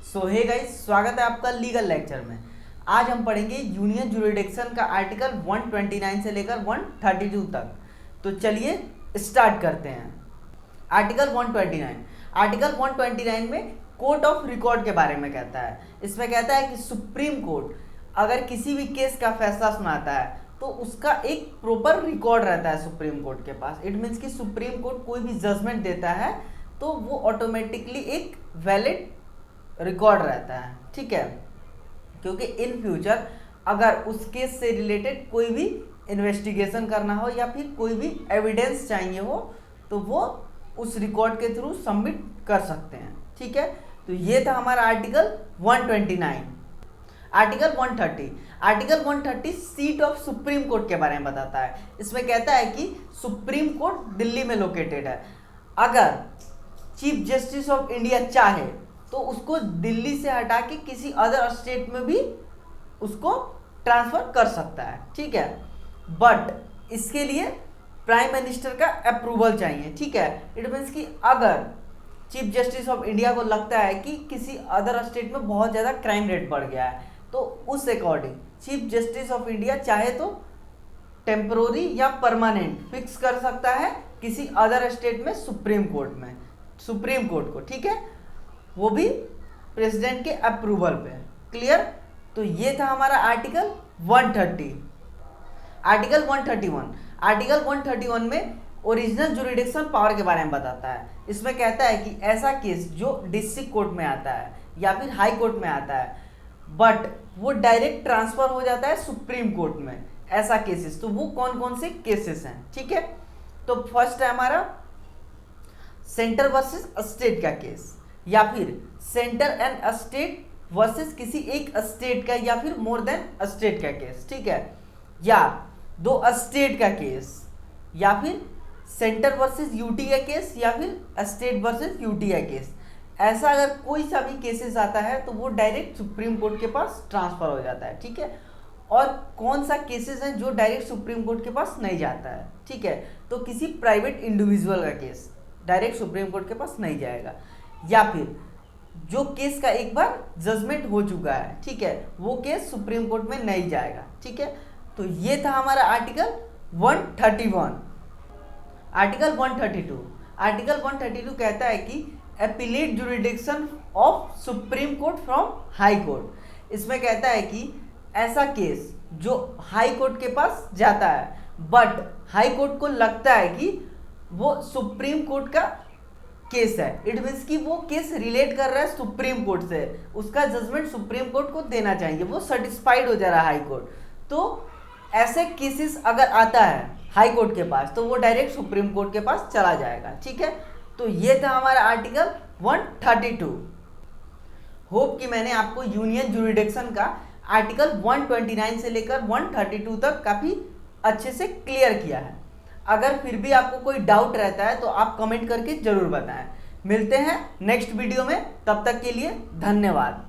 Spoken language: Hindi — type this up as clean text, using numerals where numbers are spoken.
सो हे गाइस, स्वागत है आपका लीगल लेक्चर में। आज हम पढ़ेंगे यूनियन जुरिडिक्शन का आर्टिकल 129 से लेकर 132 तक। तो चलिए स्टार्ट करते हैं। आर्टिकल 129 में कोर्ट ऑफ रिकॉर्ड के बारे में कहता है। इसमें कहता है कि सुप्रीम कोर्ट अगर किसी भी केस का फैसला सुनाता है तो उसका एक प्रॉपर रिकॉर्ड रहता है सुप्रीम कोर्ट के पास। इट मीन्स कि सुप्रीम कोर्ट कोई भी जजमेंट देता है तो वो ऑटोमेटिकली एक वैलिड रिकॉर्ड रहता है, ठीक है। क्योंकि इन फ्यूचर अगर उस केस से रिलेटेड कोई भी इन्वेस्टिगेशन करना हो या फिर कोई भी एविडेंस चाहिए हो तो वो उस रिकॉर्ड के थ्रू सबमिट कर सकते हैं, ठीक है। तो ये था हमारा article 129। Article 130 seat of supreme court के बारे में बताता है। इसमें कहता है कि सुप्रीम कोर्ट दिल्ली में लोकेटेड है। अगर चीफ जस्टिस ऑफ इंडिया चाहे तो उसको दिल्ली से हटा के किसी अदर स्टेट में भी उसको ट्रांसफर कर सकता है, ठीक है। बट इसके लिए प्राइम मिनिस्टर का अप्रूवल चाहिए, ठीक है। इट मीन्स कि अगर चीफ जस्टिस ऑफ इंडिया को लगता है कि किसी अदर स्टेट में बहुत ज़्यादा क्राइम रेट बढ़ गया है तो उस according chief justice of India चाहे तो टेम्परोरी या परमानेंट फिक्स कर सकता है किसी अदर स्टेट में सुप्रीम कोर्ट को, ठीक है। वो भी प्रेसिडेंट के अप्रूवल पे। क्लियर। तो ये था हमारा आर्टिकल 130। आर्टिकल 131 में ओरिजिनल जुरिडिक्शन पावर के बारे में बताता है। इसमें कहता है कि ऐसा केस जो डिस्ट्रिक्ट कोर्ट में आता है या फिर हाई कोर्ट में आता है बट वो डायरेक्ट ट्रांसफर हो जाता है सुप्रीम कोर्ट में, ऐसा केसेस, तो वो कौन कौन से केसेस हैं, ठीक है। तो फर्स्ट है हमारा सेंटर वर्सेस स्टेट का केस, या फिर सेंटर एंड स्टेट वर्सेस किसी एक स्टेट का या फिर मोर देन स्टेट का केस, ठीक है। या दो स्टेट का केस, या फिर सेंटर वर्सेस यूटी का केस, या फिर स्टेट वर्सेस यूटी का केस। ऐसा अगर कोई सा भी केसेस आता है तो वो डायरेक्ट सुप्रीम कोर्ट के पास ट्रांसफर हो जाता है, ठीक है। और कौन सा केसेस है जो डायरेक्ट सुप्रीम कोर्ट के पास नहीं जाता है, ठीक है। तो किसी प्राइवेट इंडिविजुअल का केस डायरेक्ट सुप्रीम कोर्ट के पास नहीं जाएगा, या फिर जो केस का एक बार जजमेंट हो चुका है, ठीक है, वो केस सुप्रीम कोर्ट में नहीं जाएगा, ठीक है। तो ये था हमारा आर्टिकल 131। आर्टिकल 132 कहता है कि appellate jurisdiction of supreme court from high court. इसमें कहता है कि ऐसा केस जो हाई कोर्ट के पास जाता है बट हाई कोर्ट को लगता है कि वो सुप्रीम कोर्ट का केस है, इट मीन्स कि वो केस रिलेट कर रहा है सुप्रीम कोर्ट से, उसका जजमेंट सुप्रीम कोर्ट को देना चाहिए, वो सेटिस्फाइड हो जा रहा है हाई कोर्ट। तो ऐसे केसेस अगर आता है हाई कोर्ट के पास तो वो डायरेक्ट सुप्रीम कोर्ट के पास चला जाएगा, ठीक है। तो ये था हमारा आर्टिकल 132। होप कि मैंने आपको यूनियन जुरिडिक्शन का आर्टिकल 129 से लेकर 132 तक काफ़ी अच्छे से क्लियर किया है। अगर फिर भी आपको कोई डाउट रहता है तो आप कमेंट करके ज़रूर बताएं। मिलते हैं नेक्स्ट वीडियो में, तब तक के लिए धन्यवाद।